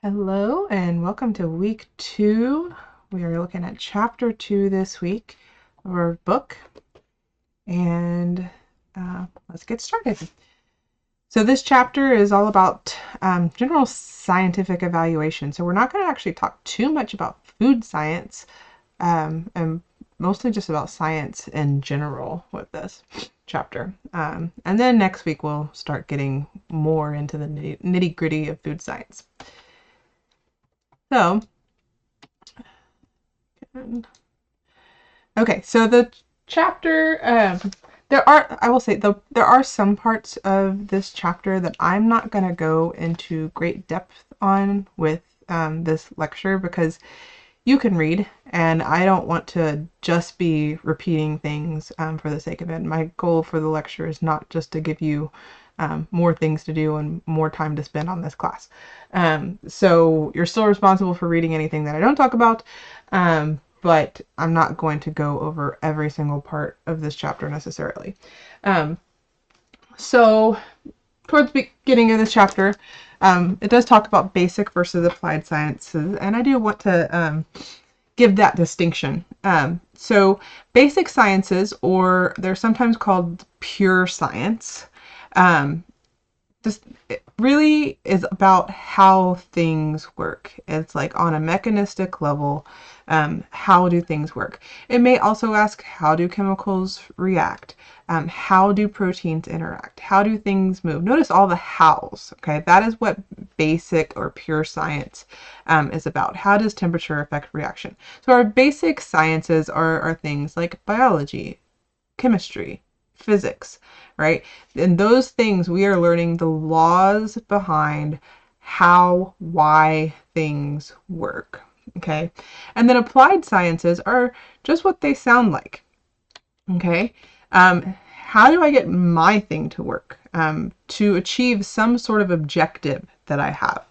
Hello and welcome to week 2. We are looking at chapter 2 this week of our book, and let's get started. So this chapter is all about general scientific evaluation. So we're not going to actually talk too much about food science, and mostly just about science in general with this chapter. And then next week we'll start getting more into the nitty-gritty of food science. So, okay, so the chapter, I will say, there are some parts of this chapter that I'm not going to go into great depth on with this lecture because you can read, and I don't want to just be repeating things for the sake of it. My goal for the lecture is not just to give you more things to do and more time to spend on this class. So you're still responsible for reading anything that I don't talk about, but I'm not going to go over every single part of this chapter necessarily. So towards the beginning of this chapter, it does talk about basic versus applied sciences, and I do want to give that distinction. So basic sciences, or they're sometimes called pure science, it really is about how things work. It's like on a mechanistic level, how do things work? It may also ask, how do chemicals react? How do proteins interact? How do things move? Notice all the hows, okay? That is what basic or pure science is about. How does temperature affect reaction? So our basic sciences are things like biology, chemistry, physics, right? In those things, we are learning the laws behind how, why things work, okay? And then applied sciences are just what they sound like, okay? How do I get my thing to work to achieve some sort of objective that I have?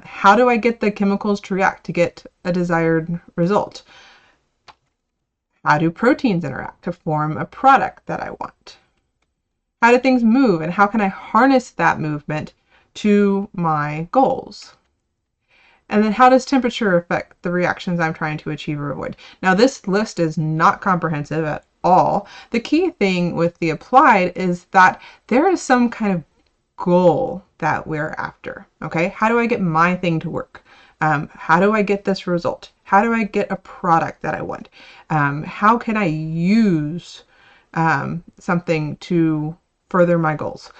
How do I get the chemicals to react to get a desired result? How do proteins interact to form a product that I want? How do things move, and how can I harness that movement to my goals? And then how does temperature affect the reactions I'm trying to achieve or avoid? Now, this list is not comprehensive at all. The key thing with the applied is that there is some kind of goal that we're after, okay? How do I get my thing to work? How do I get this result? How do I get a product that I want? How can I use something to further my goals?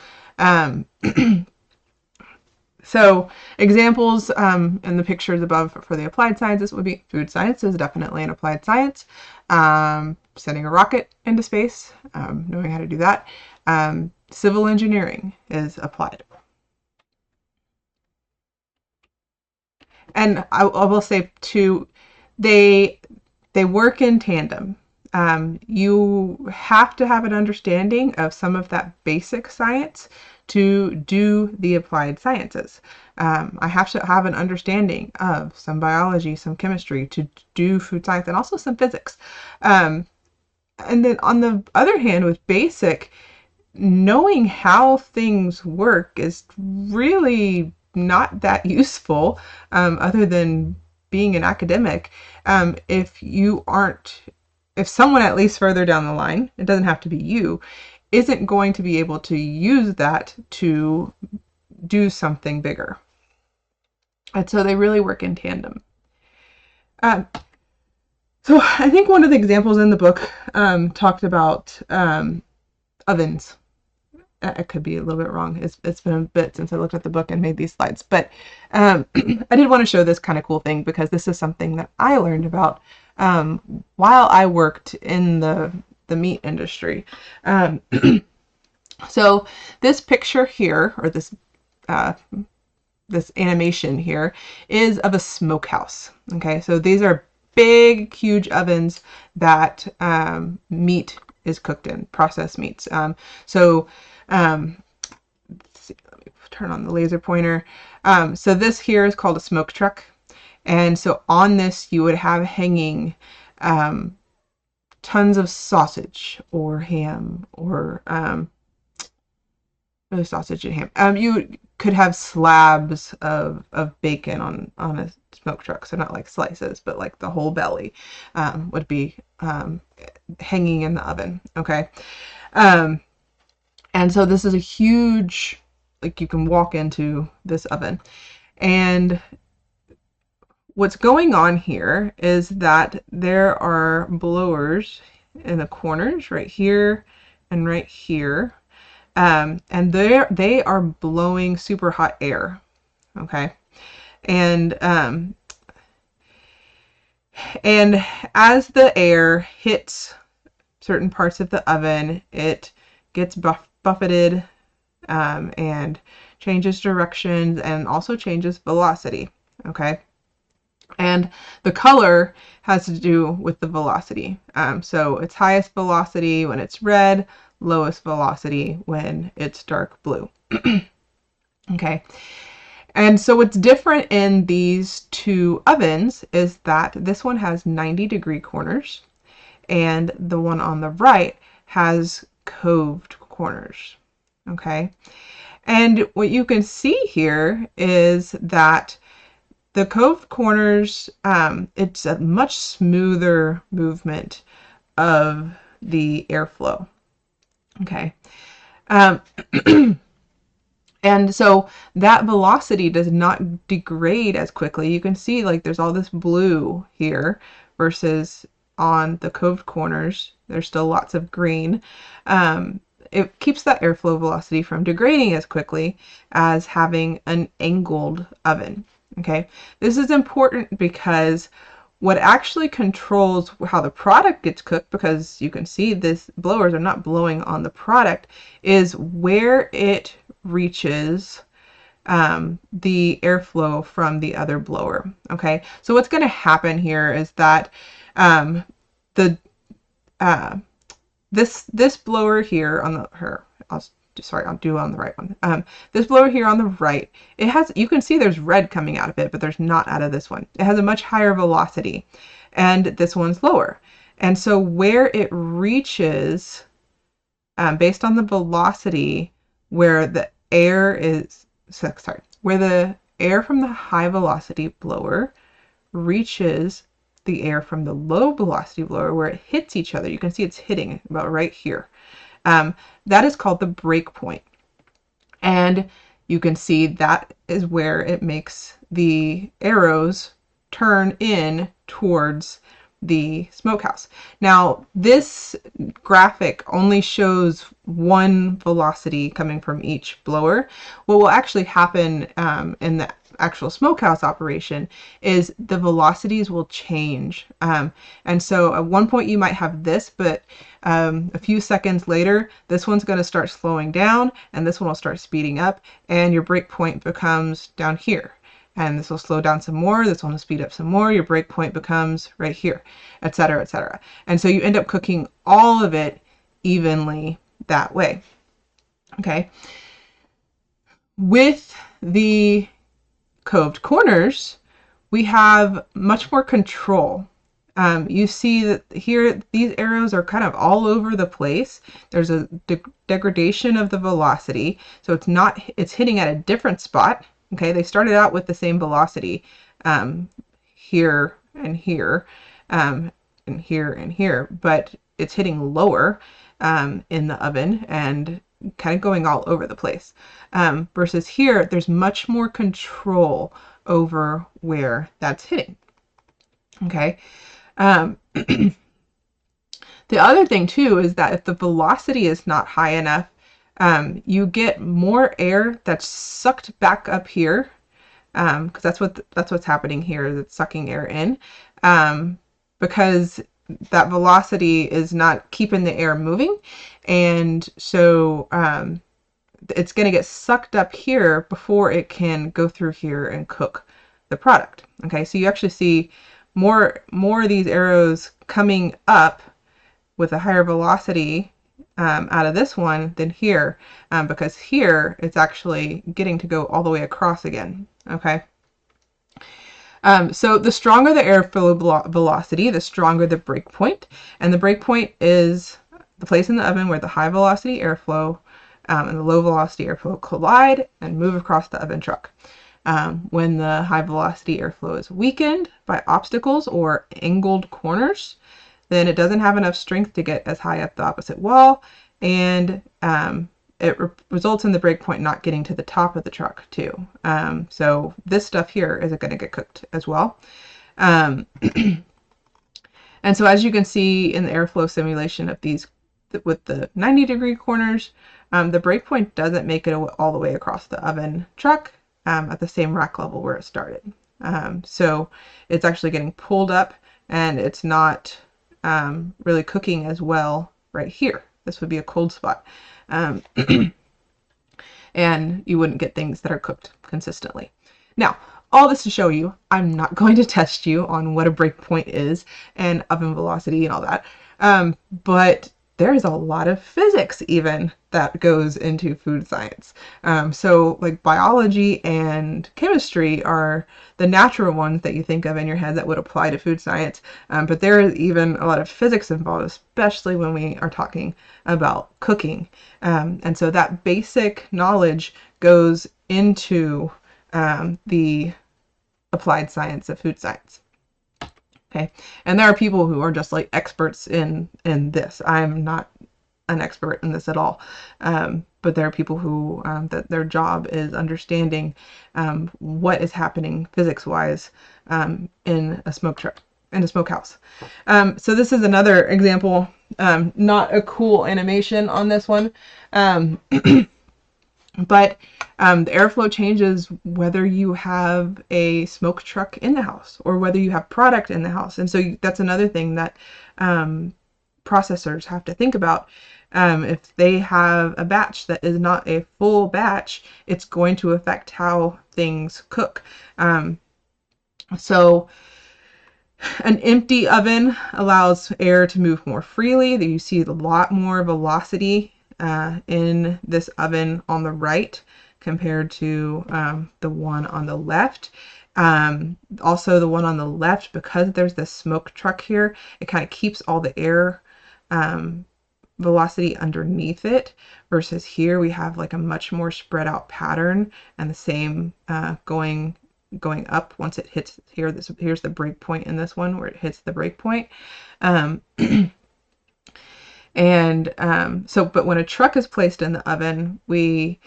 So examples in the pictures above for the applied sciences would be food science is definitely an applied science. Sending a rocket into space, knowing how to do that. Civil engineering is applied. And I will say too, they work in tandem. You have to have an understanding of some of that basic science to do the applied sciences. I have to have an understanding of some biology, some chemistry to do food science, and also some physics. And then on the other hand, with basic, knowing how things work is really not that useful, other than being an academic. If you aren't, if someone at least further down the line, it doesn't have to be you, isn't going to be able to use that to do something bigger. And so they really work in tandem. So I think one of the examples in the book talked about ovens. I could be a little bit wrong. It's been a bit since I looked at the book and made these slides, but I did want to show this kind of cool thing because this is something that I learned about while I worked in the meat industry. So this picture here, or this this animation here, is of a smokehouse. Okay, so these are big, huge ovens that meat is cooked in, processed meats. So let's see, let me turn on the laser pointer. So this here is called a smoke truck. And so on this, you would have hanging tons of sausage or ham or Really sausage and ham. You could have slabs of bacon on a smoke truck, so not like slices, but like the whole belly would be hanging in the oven. Okay. Um, and so this is a huge, like you can walk into this oven. And what's going on here is that there are blowers in the corners right here and right here. And they are blowing super hot air. Okay. And as the air hits certain parts of the oven, it gets buffeted and changes directions and also changes velocity. Okay. And the color has to do with the velocity. So it's highest velocity when it's red, lowest velocity when it's dark blue. Okay. And so what's different in these two ovens is that this one has 90-degree corners and the one on the right has coved corners. Okay. And what you can see here is that the coved corners, it's a much smoother movement of the airflow. Okay. And so that velocity does not degrade as quickly. You can see like there's all this blue here versus on the coved corners, there's still lots of green. It keeps that airflow velocity from degrading as quickly as having an angled oven. Okay, this is important because what actually controls how the product gets cooked, because you can see this blowers are not blowing on the product, is where it reaches the airflow from the other blower. Okay, so what's going to happen here is that this blower here on the I'll do on the right one. This blower here on the right, it has, you can see there's red coming out of it, but there's not out of this one. It has a much higher velocity, and this one's lower. And so where it reaches, based on the velocity, where the air is, where the air from the high velocity blower reaches the air from the low velocity blower, where it hits each other, you can see it's hitting about right here. That is called the break point. And you can see that is where it makes the arrows turn in towards the smokehouse. Now, this graphic only shows one velocity coming from each blower. What will actually happen in the actual smokehouse operation is the velocities will change. And so at one point you might have this, but a few seconds later, this one's going to start slowing down and this one will start speeding up, and your break point becomes down here. And this will slow down some more, this one will speed up some more, your break point becomes right here, etc., etc. And so you end up cooking all of it evenly that way. Okay. With the coved corners, we have much more control. You see that here, these arrows are kind of all over the place. There's a degradation of the velocity, so it's hitting at a different spot. Okay, they started out with the same velocity here and here, and here and here, but it's hitting lower in the oven and kind of going all over the place. Versus here, there's much more control over where that's hitting. Okay. The other thing too is that if the velocity is not high enough, you get more air that's sucked back up here, because that's what's happening here. That's sucking air in, because that velocity is not keeping the air moving, and so it's going to get sucked up here before it can go through here and cook the product. Okay, so you actually see more of these arrows coming up with a higher velocity out of this one than here, because here it's actually getting to go all the way across again. Okay. So the stronger the airflow velocity, the stronger the break point, and the break point is the place in the oven where the high velocity airflow and the low velocity airflow collide and move across the oven truck. When the high velocity airflow is weakened by obstacles or angled corners, then it doesn't have enough strength to get as high up the opposite wall, and it results in the breakpoint not getting to the top of the truck too. So this stuff here isn't going to get cooked as well. And so as you can see in the airflow simulation of these with the 90-degree corners, the breakpoint doesn't make it all the way across the oven truck at the same rack level where it started. So it's actually getting pulled up, and it's not really cooking as well right here. This would be a cold spot. And you wouldn't get things that are cooked consistently. Now, all this to show you, I'm not going to test you on what a breakpoint is and oven velocity and all that. But there's a lot of physics even that goes into food science. So like biology and chemistry are the natural ones that you think of in your head that would apply to food science. But there is even a lot of physics involved, especially when we are talking about cooking. And so that basic knowledge goes into the applied science of food science. Okay, and there are people who are just like experts in this. I'm not an expert in this at all, but there are people who that their job is understanding what is happening physics-wise in a smokehouse. So this is another example. Not a cool animation on this one. But the airflow changes whether you have a smoke truck in the house or whether you have product in the house. And so that's another thing that processors have to think about. If they have a batch that is not a full batch, it's going to affect how things cook. So an empty oven allows air to move more freely. You see a lot more velocity in this oven on the right compared to the one on the left. Also the one on the left, because there's this smoke truck here, it kind of keeps all the air velocity underneath it, versus here we have like a much more spread out pattern, and the same going up once it hits here. Here's the break point in this one where it hits the break point. But when a truck is placed in the oven, we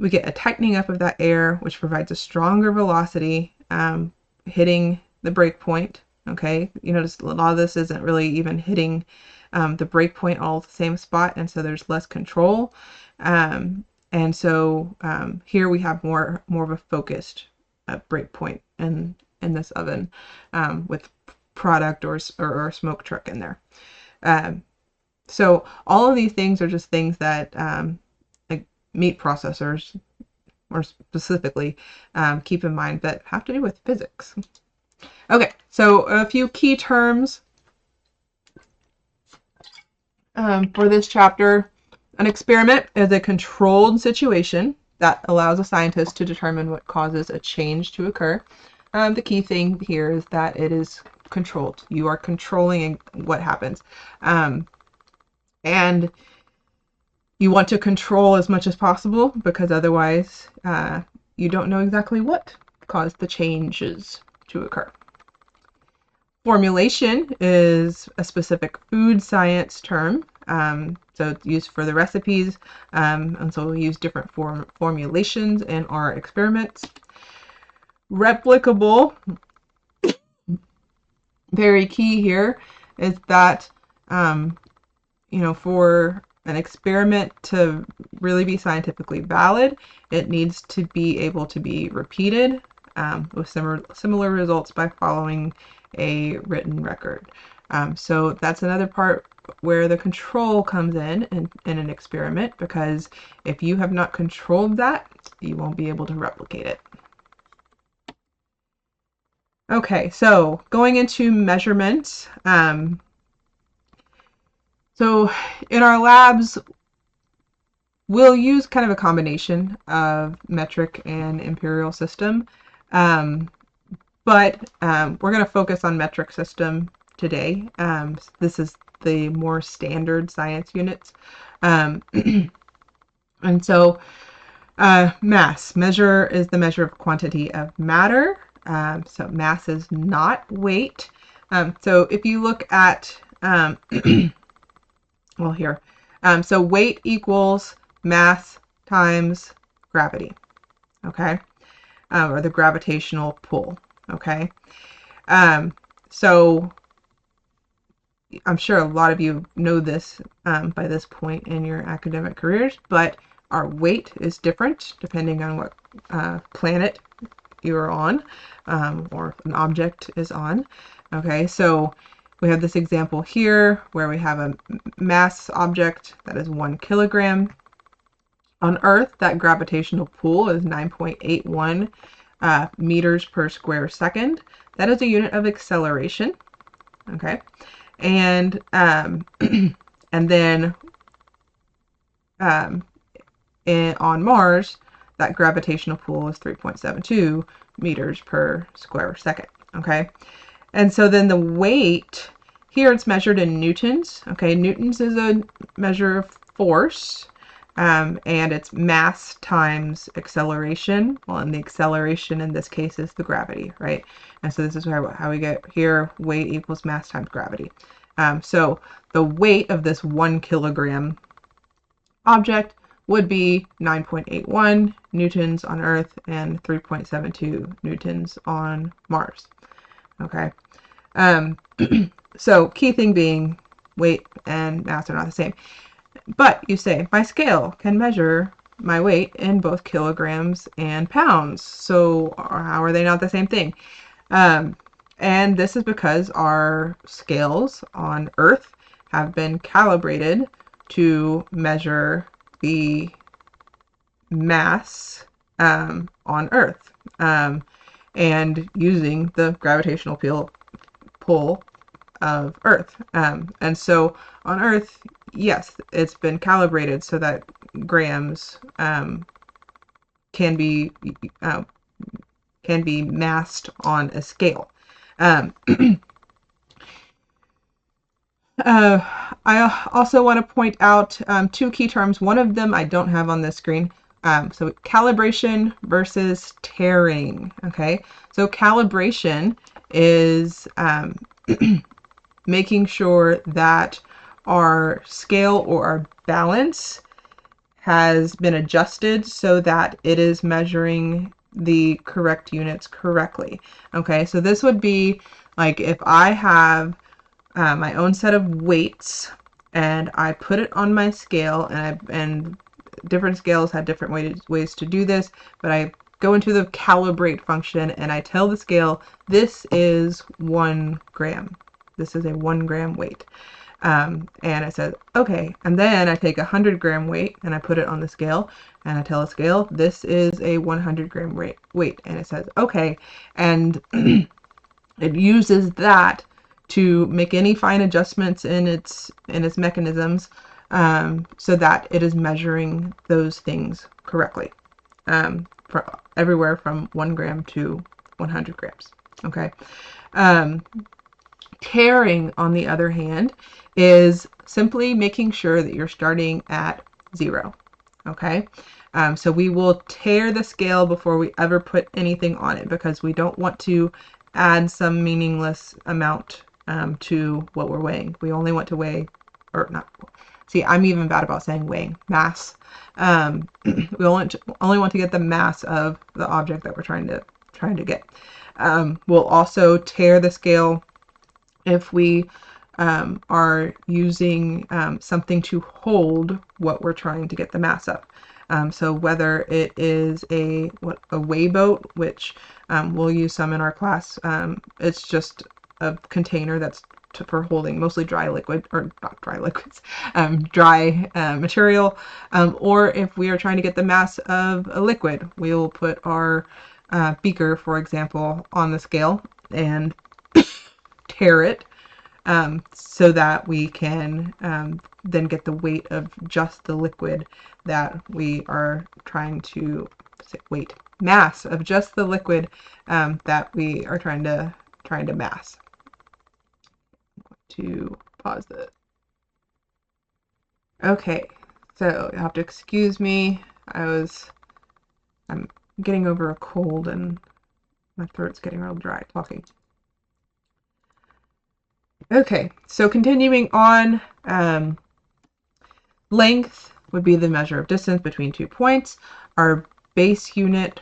get a tightening up of that air, which provides a stronger velocity hitting the break point. Okay, you notice a lot of this isn't really even hitting the break point all at the same spot, and so there's less control. And so here we have more of a focused break point in this oven with product or smoke truck in there. So all of these things are just things that like meat processors, or specifically, keep in mind that have to do with physics. Okay, so a few key terms for this chapter. An experiment is a controlled situation that allows a scientist to determine what causes a change to occur. The key thing here is that it is controlled. You are controlling what happens. And you want to control as much as possible, because otherwise you don't know exactly what caused the changes to occur. Formulation is a specific food science term. So it's used for the recipes, and so we'll use different formulations in our experiments. Replicable, very key here, is that for an experiment to really be scientifically valid, it needs to be able to be repeated with similar results by following a written record. So that's another part where the control comes in an experiment, because if you have not controlled that, you won't be able to replicate it. Okay, so going into measurements. So in our labs, we'll use kind of a combination of metric and imperial system, but we're going to focus on metric system today. This is the more standard science units. And so mass, measure is the measure of quantity of matter. So mass is not weight. So if you look at, well here, so weight equals mass times gravity, okay? Or the gravitational pull, okay? So I'm sure a lot of you know this by this point in your academic careers, but our weight is different depending on what planet you're on, or an object is on. Okay, so we have this example here where we have a mass object that is 1 kilogram. On Earth, that gravitational pull is 9.81 meters per square second. That is a unit of acceleration. Okay, and and then on Mars, that gravitational pull is 3.72 meters per square second. Okay, and so then the weight here, it's measured in newtons. Okay, newtons is a measure of force, and it's mass times acceleration. Well, and the acceleration in this case is the gravity, right? And so this is how we get here, weight equals mass times gravity. So the weight of this 1 kilogram object would be 9.81 newtons on Earth and 3.72 newtons on Mars. Okay. So key thing being weight and mass are not the same. But you say, my scale can measure my weight in both kilograms and pounds. So how are they not the same thing? And this is because our scales on Earth have been calibrated to measure the mass on Earth, and using the gravitational pull of Earth. And so on Earth, yes, it's been calibrated so that grams can be massed on a scale. I also want to point out 2 key terms. One of them I don't have on this screen. So calibration versus tearing. Okay, so calibration is making sure that our scale or our balance has been adjusted so that it is measuring the correct units correctly. Okay, so this would be like if I have my own set of weights and I put it on my scale, and different scales have different ways to do this, but I go into the calibrate function and I tell the scale, this is 1 gram. This is a 1 gram weight. And it says, okay. And then I take a 100 gram weight and I put it on the scale and I tell the scale, this is a 100 gram weight. And it says, okay. And it uses that to make any fine adjustments in its mechanisms, so that it is measuring those things correctly, for everywhere from 1 gram to 100 grams. Okay. Tearing, on the other hand, is simply making sure that you're starting at 0. Okay. So we will tear the scale before we ever put anything on it, because we don't want to add some meaningless amount to what we're weighing. We only want to weigh, or not, see, I'm even bad about saying weighing, mass. We only want to get the mass of the object that we're trying to get. We'll also tear the scale if we are using something to hold what we're trying to get the mass of. So whether it is a weigh boat, which we'll use some in our class, it's just a container that's for holding mostly dry liquid, or not dry liquids, dry material, or if we are trying to get the mass of a liquid, we'll put our beaker, for example, on the scale and tear it, so that we can then get the weight of just the liquid that we are trying to mass of just the liquid that we are trying to mass. To pause it. Okay, So you'll have to excuse me. I'm getting over a cold and my throat's getting real dry talking. Okay, so continuing on, length would be the measure of distance between 2 points. Our base unit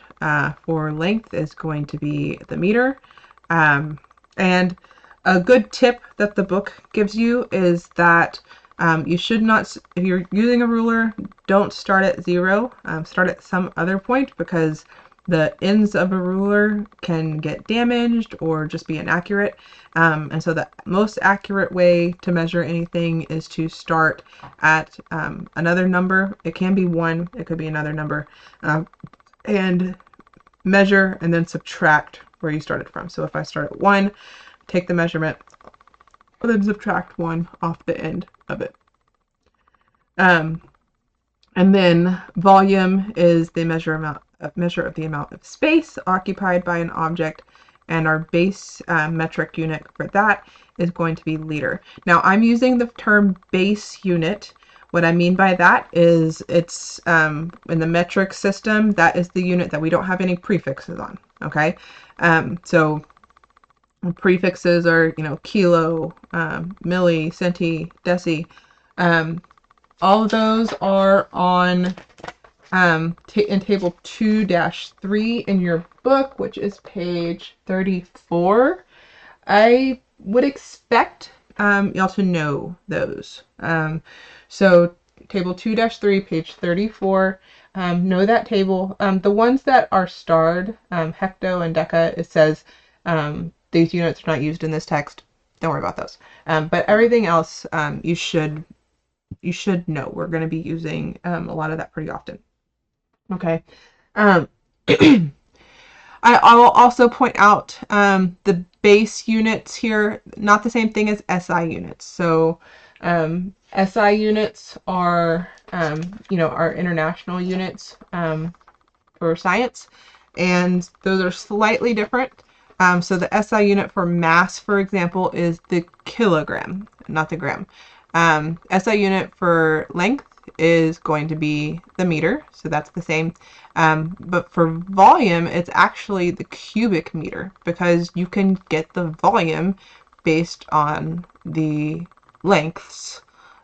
for length is going to be the meter. And a good tip that the book gives you is that you should not, if you're using a ruler, don't start at 0. Start at some other point, because the ends of a ruler can get damaged or just be inaccurate. And so the most accurate way to measure anything is to start at another number. It can be 1, it could be another number, and measure and then subtract where you started from. So if I start at 1, take the measurement, then subtract 1 off the end of it. And then volume is the measure of the amount of space occupied by an object, and our base metric unit for that is going to be liter. Now I'm using the term base unit. What I mean by that is it's in the metric system, that is the unit that we don't have any prefixes on. Okay, so prefixes are, you know, kilo, milli, centi, deci. All of those are on in table 2-3 in your book, which is page 34. I would expect y'all to know those. So table 2-3, page 34. Know that table. The ones that are starred, hecto and deca, it says these units are not used in this text. Don't worry about those. But everything else you should know. We're going to be using a lot of that pretty often. Okay. I will also point out the base units here, not the same thing as SI units. So SI units are, our international units for science, and those are slightly different. So the SI unit for mass, for example, is the kilogram, not the gram. SI unit for length is going to be the meter, so that's the same. But for volume, it's actually the cubic meter, because you can get the volume based on the lengths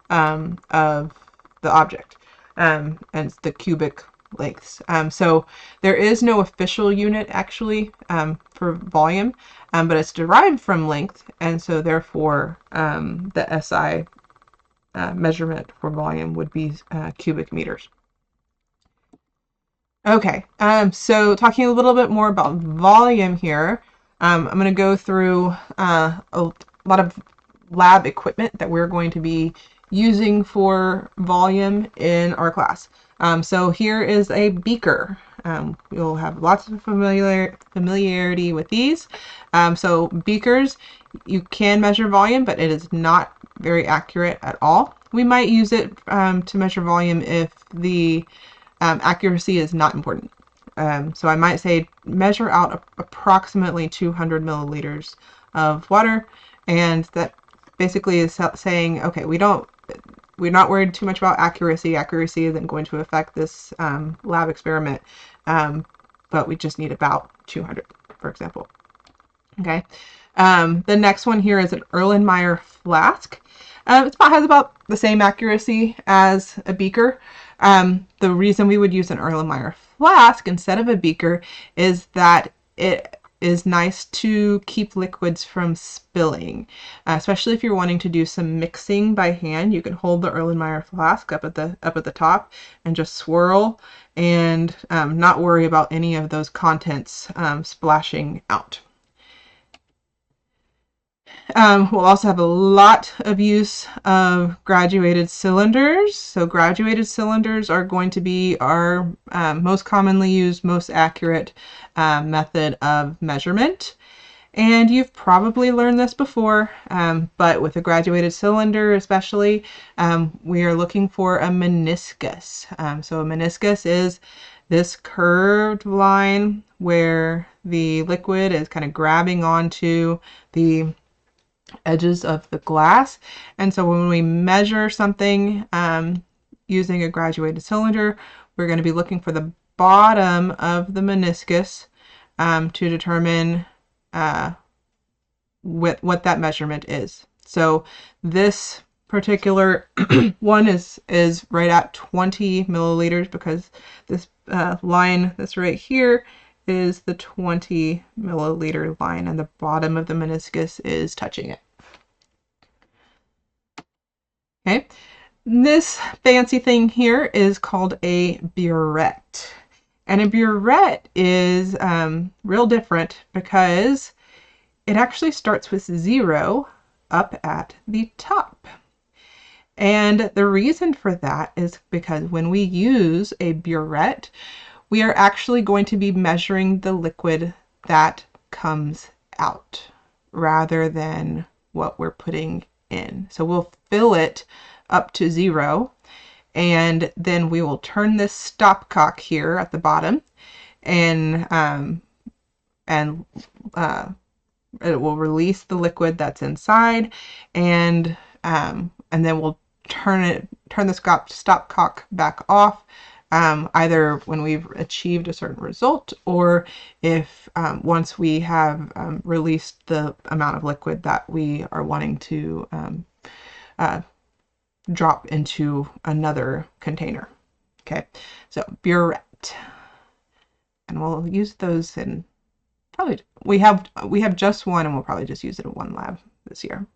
of the object, and it's the cubic lengths. So there is no official unit actually for volume, but it's derived from length, and so therefore the SI measurement for volume would be cubic meters. Okay, so talking a little bit more about volume here, I'm going to go through a lot of lab equipment that we're going to be using for volume in our class. So here is a beaker. You'll have lots of familiarity with these. So beakers, you can measure volume, but it is not very accurate at all. We might use it to measure volume if the accuracy is not important. So I might say measure out approximately 200 milliliters of water, and that basically is saying, okay, we're not worried too much about accuracy. Accuracy isn't going to affect this lab experiment, but we just need about 200, for example. Okay. The next one here is an Erlenmeyer flask. It has about the same accuracy as a beaker. The reason we would use an Erlenmeyer flask instead of a beaker is that it is nice to keep liquids from spilling, especially if you're wanting to do some mixing by hand. You can hold the Erlenmeyer flask up at the top and just swirl, and not worry about any of those contents splashing out. We'll also have a lot of use of graduated cylinders. So graduated cylinders are going to be our most commonly used, most accurate method of measurement. And you've probably learned this before, but with a graduated cylinder especially, we are looking for a meniscus. So a meniscus is this curved line where the liquid is kind of grabbing onto the edges of the glass. And so when we measure something using a graduated cylinder, we're going to be looking for the bottom of the meniscus to determine what that measurement is. So this particular one is right at 20 milliliters because this line that's right here is the 20 milliliter line and the bottom of the meniscus is touching it. Okay, this fancy thing here is called a burette. And a burette is real different because it actually starts with 0 up at the top. And the reason for that is because when we use a burette, we are actually going to be measuring the liquid that comes out rather than what we're putting in. So we'll fill it up to 0, and then we will turn this stopcock here at the bottom, and it will release the liquid that's inside, and then we'll turn the stopcock back off, either when we've achieved a certain result or if once we have released the amount of liquid that we are wanting to drop into another container. Okay, so burette, and we'll use those in probably we have just one, and we'll probably just use it in one lab this year.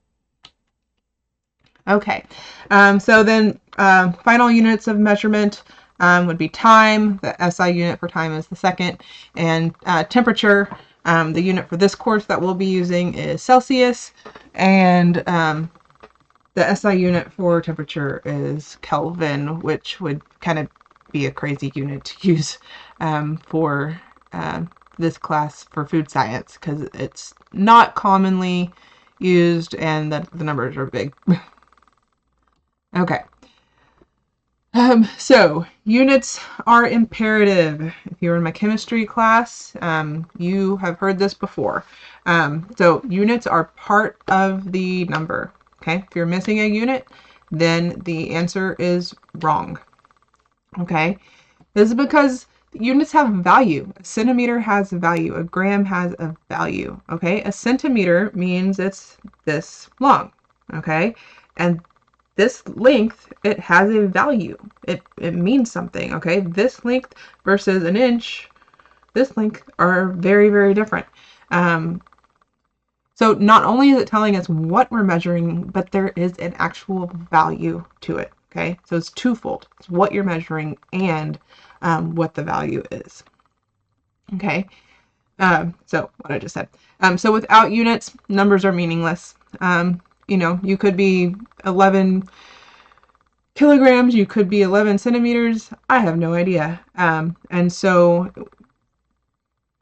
Okay, so then final units of measurement would be time. The SI unit for time is the second, and temperature. The unit for this course that we'll be using is Celsius, and the SI unit for temperature is Kelvin, which would kind of be a crazy unit to use for this class for food science because it's not commonly used and the numbers are big. Okay. So units are imperative. If you're in my chemistry class, you have heard this before. So units are part of the number. Okay, if you're missing a unit, then the answer is wrong. Okay, this is because units have value. A centimeter has a value. A gram has a value. Okay, a centimeter means it's this long. Okay, and this length, it has a value. It means something. Okay, this length versus an inch, this length are very, very different. So not only is it telling us what we're measuring, but there is an actual value to it. Okay, so it's twofold. It's what you're measuring and what the value is. Okay, so what I just said. So without units, numbers are meaningless. You know, you could be 11 kilograms, you could be 11 centimeters. I have no idea. And so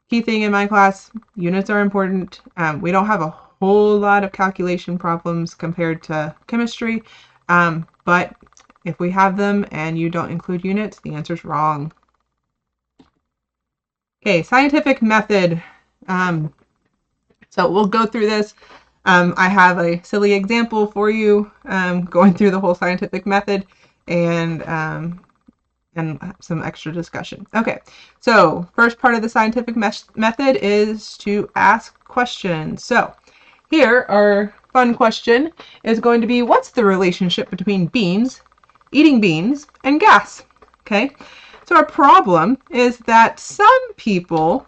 key thing in my class, units are important. We don't have a whole lot of calculation problems compared to chemistry, but if we have them and you don't include units, the answer's wrong. Okay, scientific method. So we'll go through this. I have a silly example for you going through the whole scientific method and some extra discussion. Okay, so first part of the scientific method is to ask questions. So here, our fun question is going to be, what's the relationship between beans, eating beans, and gas? Okay, so our problem is that some people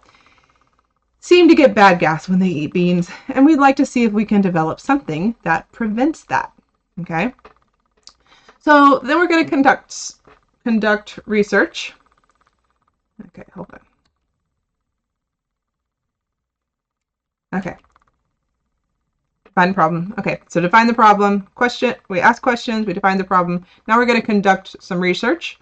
seem to get bad gas when they eat beans, and we'd like to see if we can develop something that prevents that. Okay, so then we're going to conduct research. Okay, hold on. Okay, define the problem. Okay, so define the problem. Question. We ask questions. We define the problem. Now we're going to conduct some research.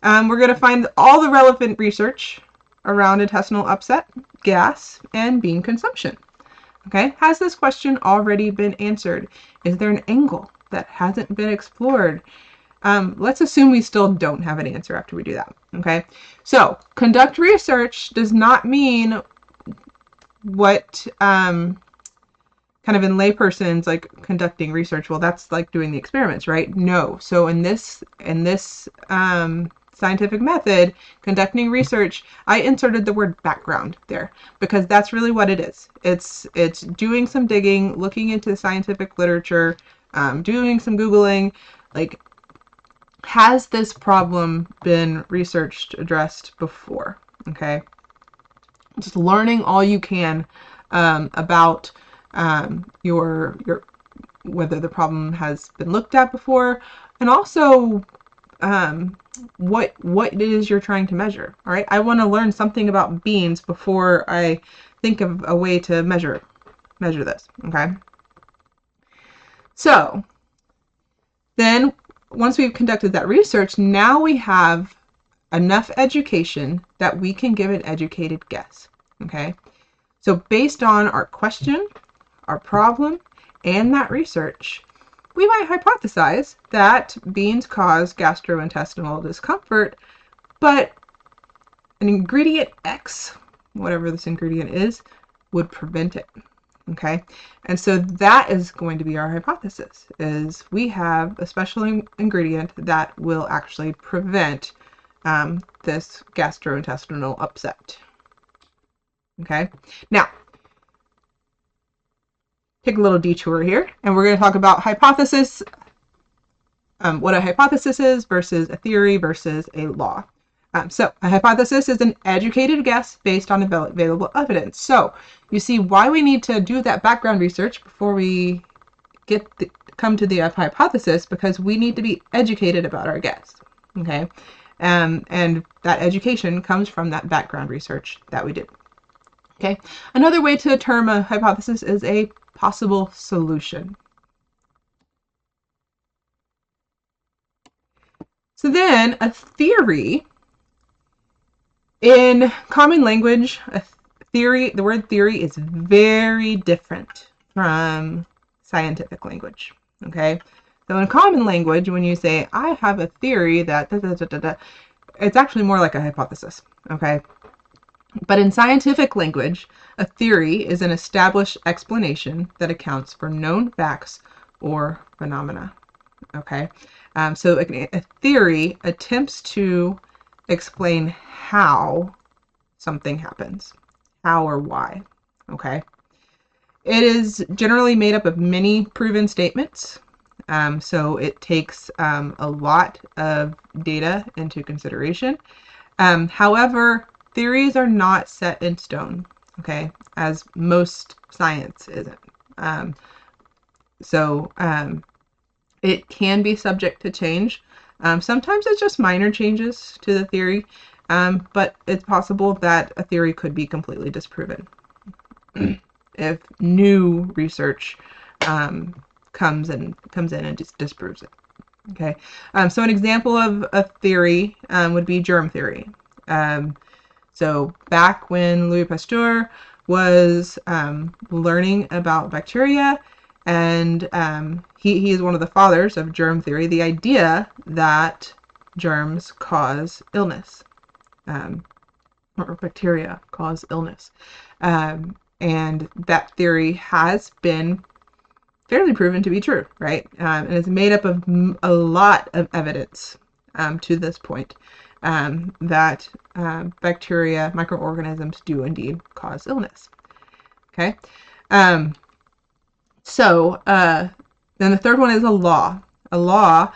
We're going to find all the relevant research around intestinal upset, gas, and bean consumption. Okay, has this question already been answered? Is there an angle that hasn't been explored? Let's assume we still don't have an answer after we do that. Okay, so conduct research does not mean what kind of in layperson's, like, conducting research, well, that's like doing the experiments, right? No. So in this scientific method, conducting research, I inserted the word background there because that's really what it is. It's doing some digging, looking into scientific literature, doing some Googling, like, has this problem been researched, addressed before? Okay. Just learning all you can about your whether the problem has been looked at before, and also what it is you're trying to measure. All right, I want to learn something about beans before I think of a way to measure this. Okay, so then once we've conducted that research, now we have enough education that we can give an educated guess. Okay, so based on our question, our problem, and that research, we might hypothesize that beans cause gastrointestinal discomfort, but an ingredient X, whatever this ingredient is, would prevent it. Okay, and so that is going to be our hypothesis, is we have a special ingredient that will actually prevent this gastrointestinal upset. Okay, now take a little detour here, and we're going to talk about hypothesis, what a hypothesis is versus a theory versus a law. So a hypothesis is an educated guess based on available evidence. So you see why we need to do that background research before we come to the hypothesis, because we need to be educated about our guess. Okay, and that education comes from that background research that we did. Okay, another way to term a hypothesis is a possible solution. So then a theory, in common language, the word theory is very different from scientific language. Okay, so in common language, when you say, I have a theory that it's actually more like a hypothesis. Okay, but in scientific language, a theory is an established explanation that accounts for known facts or phenomena. Okay, so a theory attempts to explain how something happens, how or why. Okay, it is generally made up of many proven statements. So it takes a lot of data into consideration. However, theories are not set in stone, okay, as most science isn't. It can be subject to change. Sometimes it's just minor changes to the theory, but it's possible that a theory could be completely disproven if new research comes in and just disproves it. Okay, so an example of a theory would be germ theory. So back when Louis Pasteur was learning about bacteria, and he is one of the fathers of germ theory, the idea that germs cause illness, or bacteria cause illness. And that theory has been fairly proven to be true, right? And it's made up of a lot of evidence to this point. That bacteria, microorganisms do indeed cause illness. Okay, so then the third one is a law. A law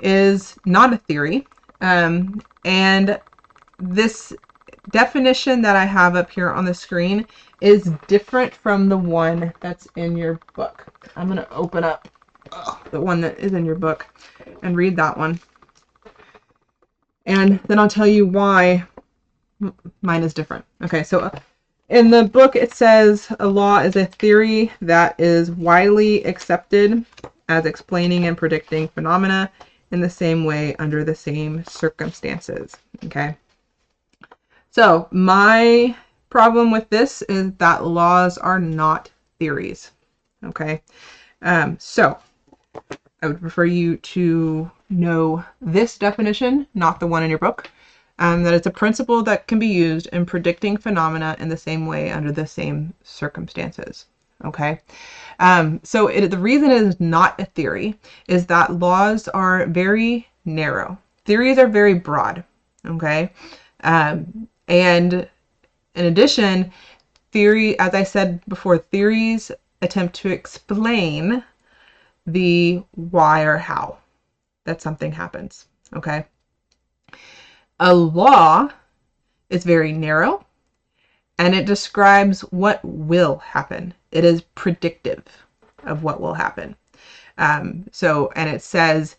is not a theory, and this definition that I have up here on the screen is different from the one that's in your book. I'm going to open up the one that is in your book and read that one. And then I'll tell you why mine is different. Okay, so in the book it says a law is a theory that is widely accepted as explaining and predicting phenomena in the same way under the same circumstances. Okay, so my problem with this is that laws are not theories. Okay, so I would prefer you to know this definition, not the one in your book, that it's a principle that can be used in predicting phenomena in the same way under the same circumstances. Okay. So the reason it is not a theory is that laws are very narrow. Theories are very broad. Okay. And in addition, theory, as I said before, theories attempt to explain the why or how that something happens. Okay. A law is very narrow and it describes what will happen. It is predictive of what will happen. And it says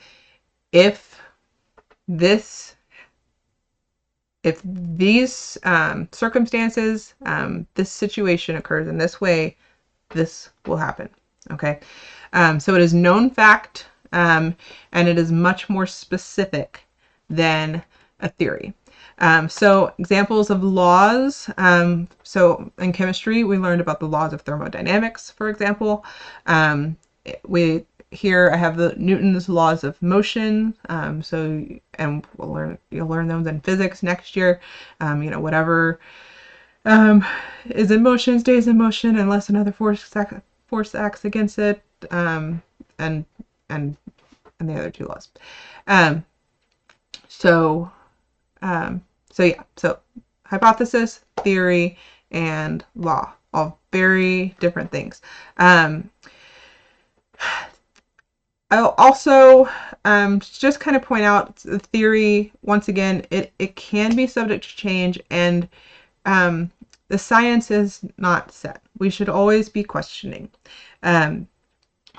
if these circumstances, this situation occurs in this way, this will happen. Okay. So it is known fact, and it is much more specific than a theory. So examples of laws. So in chemistry, we learned about the laws of thermodynamics, for example. Here I have the Newton's laws of motion. And you'll learn those in physics next year. Whatever is in motion stays in motion unless another force acts against it. And the other two laws. So hypothesis, theory, and law, all very different things. I'll also just kind of point out the theory, once again, it can be subject to change, and the science is not set. We should always be questioning.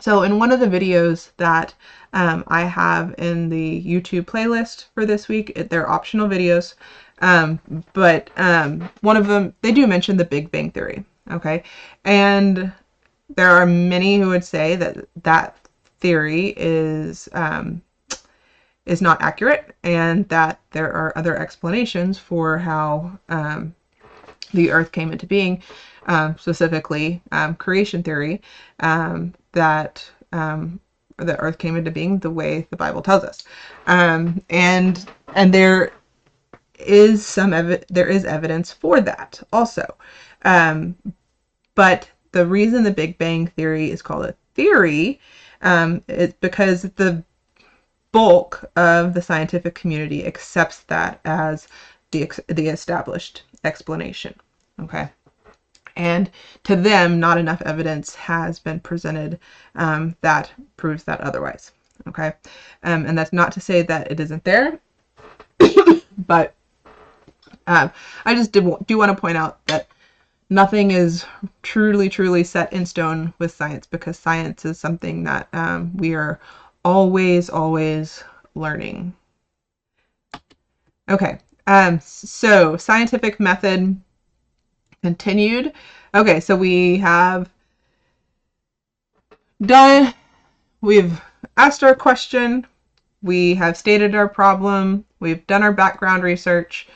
So in one of the videos that I have in the YouTube playlist for this week, they're optional videos, but one of them, they do mention the Big Bang Theory, okay? And there are many who would say that theory is not accurate, and that there are other explanations for how the Earth came into being, specifically creation theory, that the Earth came into being the way the Bible tells us, and there is evidence for that also, but the reason the Big Bang Theory is called a theory is because the bulk of the scientific community accepts that as the established explanation. Okay. And to them, not enough evidence has been presented that proves that otherwise. Okay. And that's not to say that it isn't there, but I just do want to point out that nothing is truly set in stone with science, because science is something that we are always learning. Okay. So scientific method continued. Okay, so we've asked our question, we have stated our problem, we've done our background research,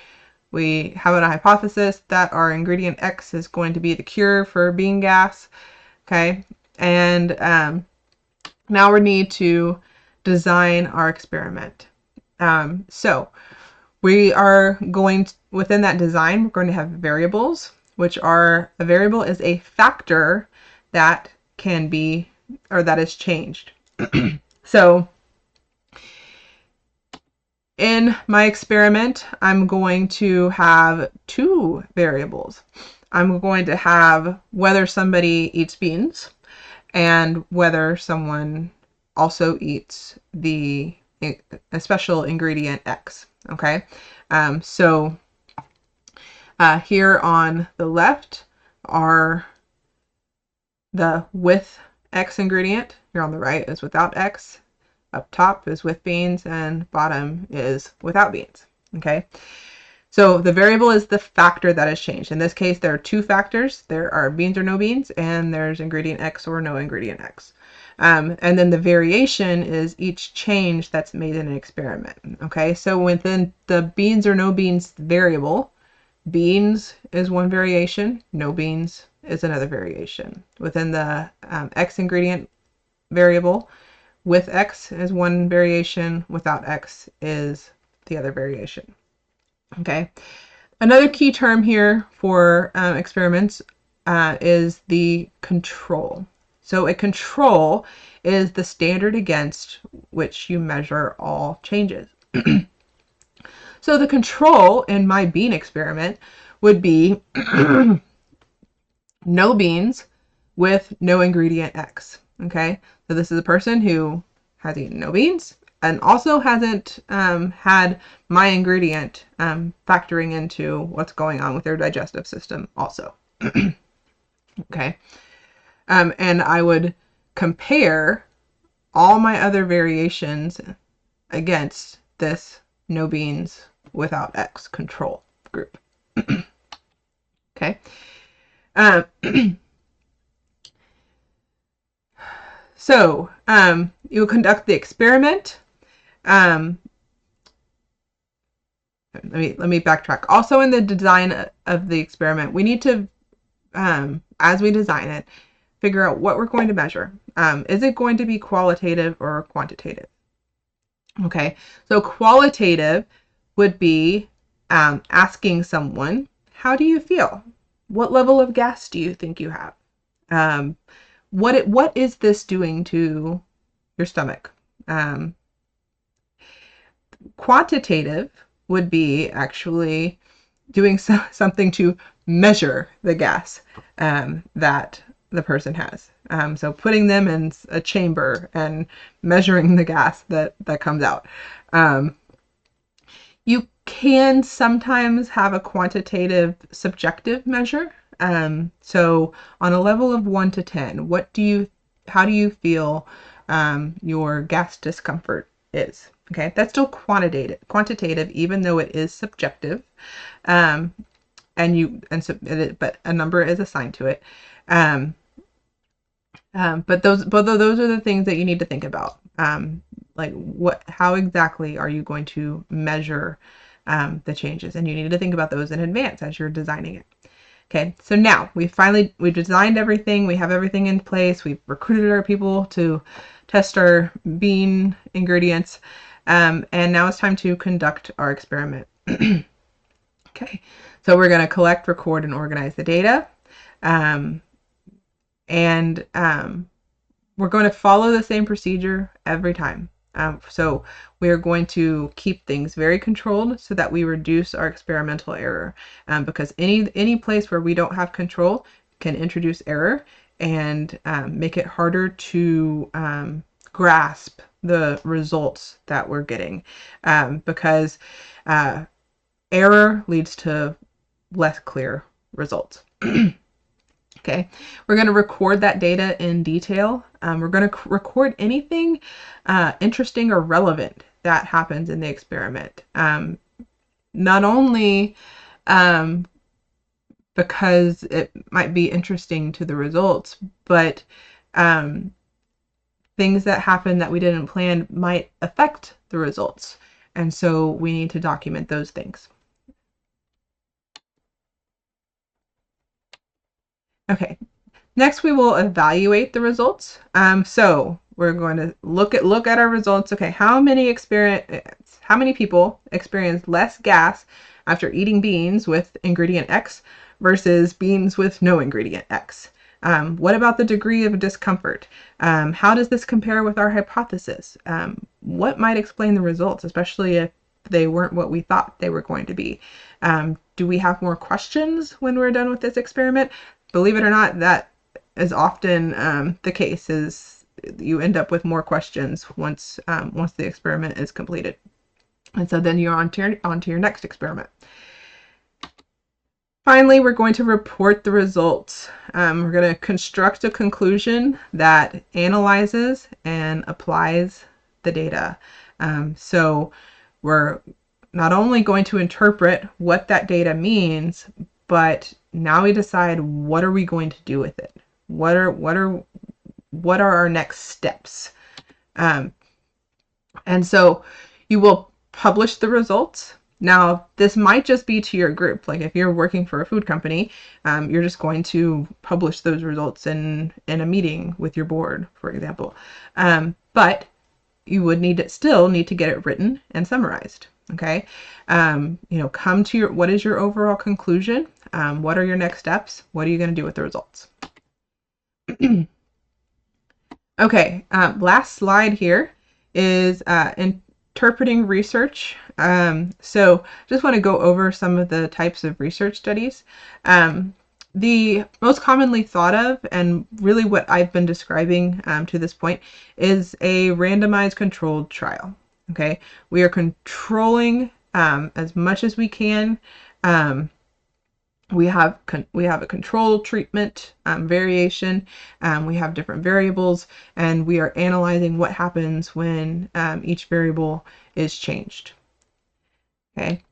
we have a hypothesis that our ingredient X is going to be the cure for bean gas. Okay, and now we need to design our experiment. So we are going to, within that design, we're going to have variables, which are, a variable is a factor that can be, or that is changed. So in my experiment, I'm going to have two variables. I'm going to have whether somebody eats beans and whether someone also eats a special ingredient X. Okay, so here on the left are the with X ingredient. Here on the right is without X. Up top is with beans, and bottom is without beans. Okay, so the variable is the factor that is changed. In this case, there are two factors. There are beans or no beans, and there's ingredient X or no ingredient X. And then the variation is each change that's made in an experiment. Okay, so within the beans or no beans variable, beans is one variation, no beans is another variation. Within the X ingredient variable, with X is one variation, without X is the other variation. Okay. Another key term here for experiments is the control. So a control is the standard against which you measure all changes. So the control in my bean experiment would be no beans with no ingredient X. Okay, so this is a person who has eaten no beans and also hasn't had my ingredient factoring into what's going on with their digestive system also. Okay, and I would compare all my other variations against this no beans without X control group. Okay. So you'll conduct the experiment. Let me backtrack. Also, in the design of the experiment, we need to, as we design it, figure out what we're going to measure. Is it going to be qualitative or quantitative? Okay, so qualitative would be asking someone, how do you feel? What level of gas do you think you have? What is this doing to your stomach? Quantitative would be actually doing something to measure the gas that the person has. So putting them in a chamber and measuring the gas that comes out. You can sometimes have a quantitative subjective measure. So on a level of 1 to 10, how do you feel your gas discomfort is? Okay, that's still quantitative, even though it is subjective. But a number is assigned to it. But both of those are the things that you need to think about. How exactly are you going to measure the changes? And you need to think about those in advance as you're designing it. Okay, so now we've designed everything. We have everything in place. We've recruited our people to test our bean ingredients. And now it's time to conduct our experiment. Okay, so we're going to collect, record, and organize the data. We're going to follow the same procedure every time. So we are going to keep things very controlled so that we reduce our experimental error, because any place where we don't have control can introduce error and make it harder to grasp the results that we're getting, because error leads to less clear results. Okay, we're going to record that data in detail. We're going to record anything interesting or relevant that happens in the experiment. Not only because it might be interesting to the results, but things that happen that we didn't plan might affect the results. And so we need to document those things. Okay, next we will evaluate the results. So we're going to look at our results. Okay, how many people experienced less gas after eating beans with ingredient X versus beans with no ingredient X? What about the degree of discomfort? How does this compare with our hypothesis? What might explain the results, especially if they weren't what we thought they were going to be? Do we have more questions when we're done with this experiment? Believe it or not, that is often the case. Is you end up with more questions once the experiment is completed, and so then you're on to your next experiment. Finally, we're going to report the results. We're going to construct a conclusion that analyzes and applies the data. So we're not only going to interpret what that data means, but now we decide, what are we going to do with it? What are our next steps? And so you will publish the results. Now, this might just be to your group. Like if you're working for a food company, you're just going to publish those results in a meeting with your board, for example. But you would still need to get it written and summarized. Okay. Come to what is your overall conclusion? What are your next steps? What are you going to do with the results? Okay, last slide here is interpreting research. So just want to go over some of the types of research studies. The most commonly thought of, and really what I've been describing to this point, is a randomized controlled trial. Okay, we are controlling as much as we can. We have a control treatment variation. We have different variables, and we are analyzing what happens when each variable is changed. Okay.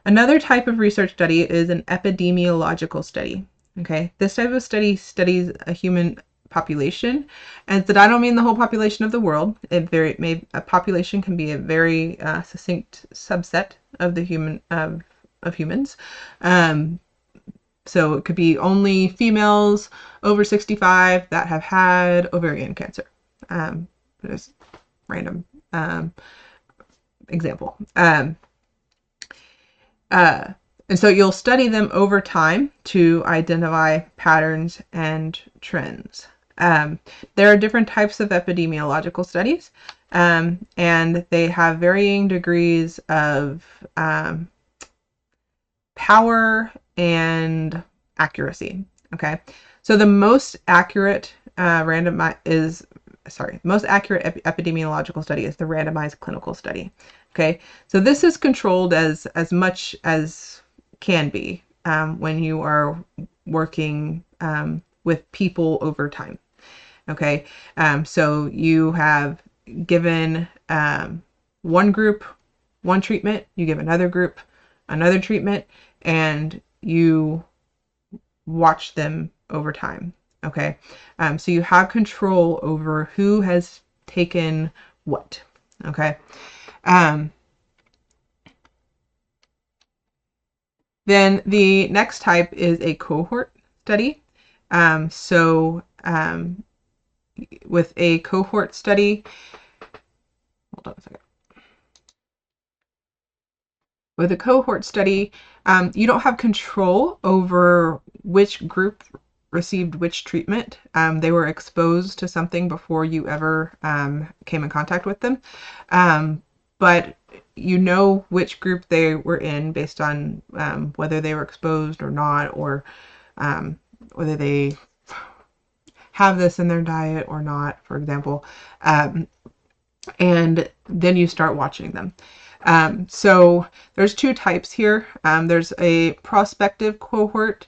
Another type of research study is an epidemiological study. Okay. This type of study studies a human population, and that I don't mean the whole population of the world. A population can be a very succinct subset of the humans. So it could be only females over 65 that have had ovarian cancer. Just random example. And so you'll study them over time to identify patterns and trends. There are different types of epidemiological studies, and they have varying degrees of power and accuracy. Okay, so the most accurate epidemiological study is the randomized clinical study. Okay, so this is controlled as much as can be when you are working with people over time. Okay, so you have given one group one treatment, you give another group another treatment, and you watch them over time. Okay, so you have control over who has taken what. Okay, then the next type is a cohort study. With a cohort study, hold on a second. With a cohort study, you don't have control over which group received which treatment. They were exposed to something before you ever came in contact with them. But you know which group they were in based on whether they were exposed or not, or whether they have this in their diet or not, for example. And then you start watching them. So there's two types here. There's a prospective cohort.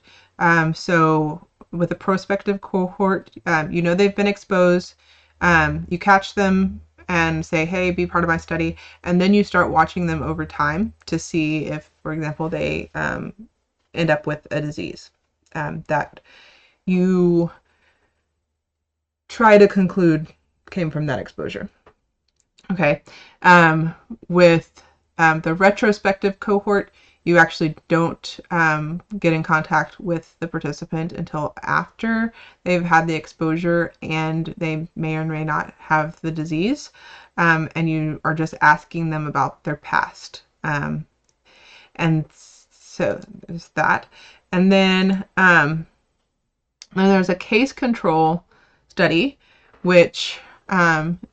So with a prospective cohort, you know they've been exposed. You catch them and say, hey, be part of my study. And then you start watching them over time to see if, for example, they end up with a disease that you try to conclude came from that exposure. Okay, with the retrospective cohort, you actually don't get in contact with the participant until after they've had the exposure and they may or may not have the disease, and you are just asking them about their past. And so there's that. And then there's a case control study, which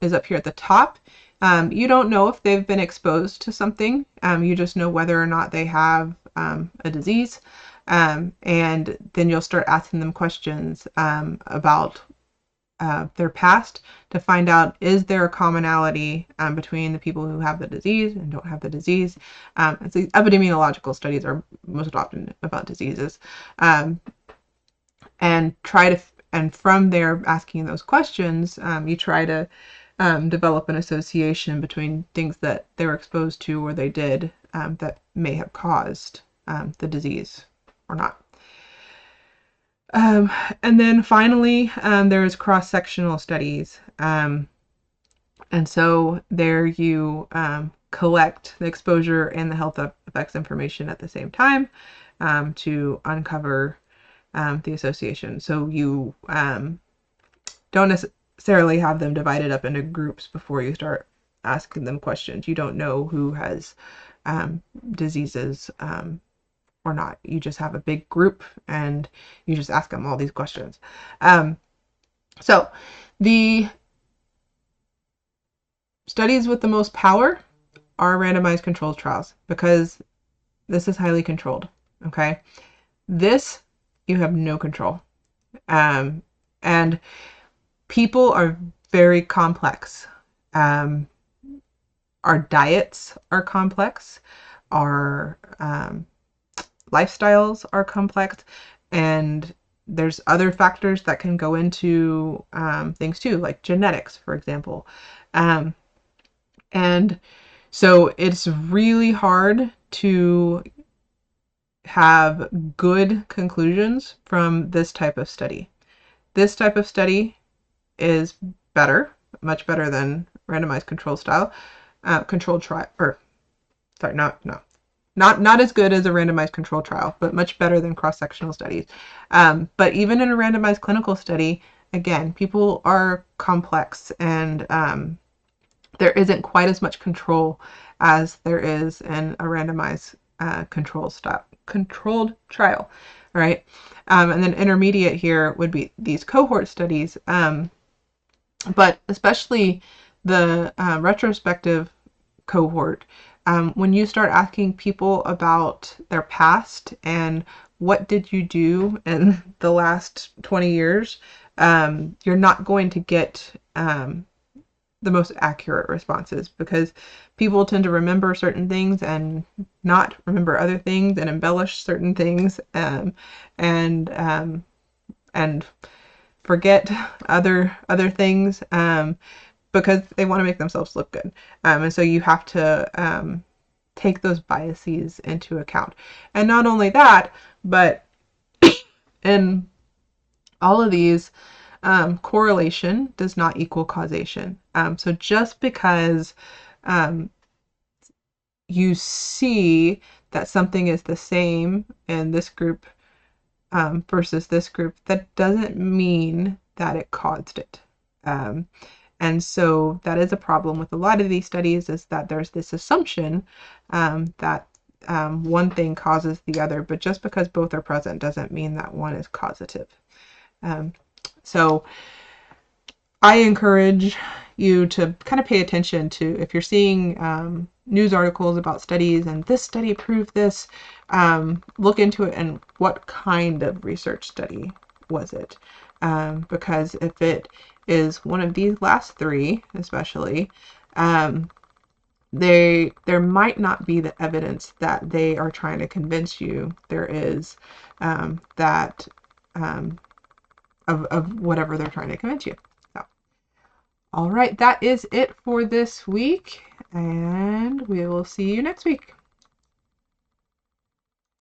is up here at the top. You don't know if they've been exposed to something. You just know whether or not they have a disease. And then you'll start asking them questions about their past to find out, is there a commonality between the people who have the disease and don't have the disease. So epidemiological studies are most often about diseases. And from there, asking those questions, you try to develop an association between things that they were exposed to or they did that may have caused the disease or not. And then finally, there's cross-sectional studies. And so there you collect the exposure and the health effects information at the same time to uncover the association. So you don't necessarily have them divided up into groups before you start asking them questions. You don't know who has diseases or not. You just have a big group and you just ask them all these questions. So the studies with the most power are randomized controlled trials because this is highly controlled. Okay. This, you have no control. And people are very complex. Our diets are complex. Our lifestyles are complex. And there's other factors that can go into things too, like genetics, for example. And so it's really hard to have good conclusions from this type of study. This type of study is better, much better than randomized controlled trial, or sorry, not as good as a randomized controlled trial, but much better than cross-sectional studies. But even in a randomized clinical study, again, people are complex, and there isn't quite as much control as there is in a randomized controlled trial, right? And then intermediate here would be these cohort studies, but especially the retrospective cohort. When you start asking people about their past and what did you do in the last 20 years, you're not going to get the most accurate responses because people tend to remember certain things and not remember other things and embellish certain things, and forget other things because they want to make themselves look good. And so you have to take those biases into account. And not only that, but in all of these, correlation does not equal causation. So just because you see that something is the same in this group versus this group, that doesn't mean that it caused it. And so that is a problem with a lot of these studies, is that there's this assumption that one thing causes the other, but just because both are present doesn't mean that one is causative. So I encourage you to kind of pay attention to, if you're seeing news articles about studies and this study proved this, look into it and what kind of research study was it? Because if it is one of these last three, especially, there might not be the evidence that they are trying to convince you there is, that of whatever they're trying to convince you. So, all right, that is it for this week, and we will see you next week.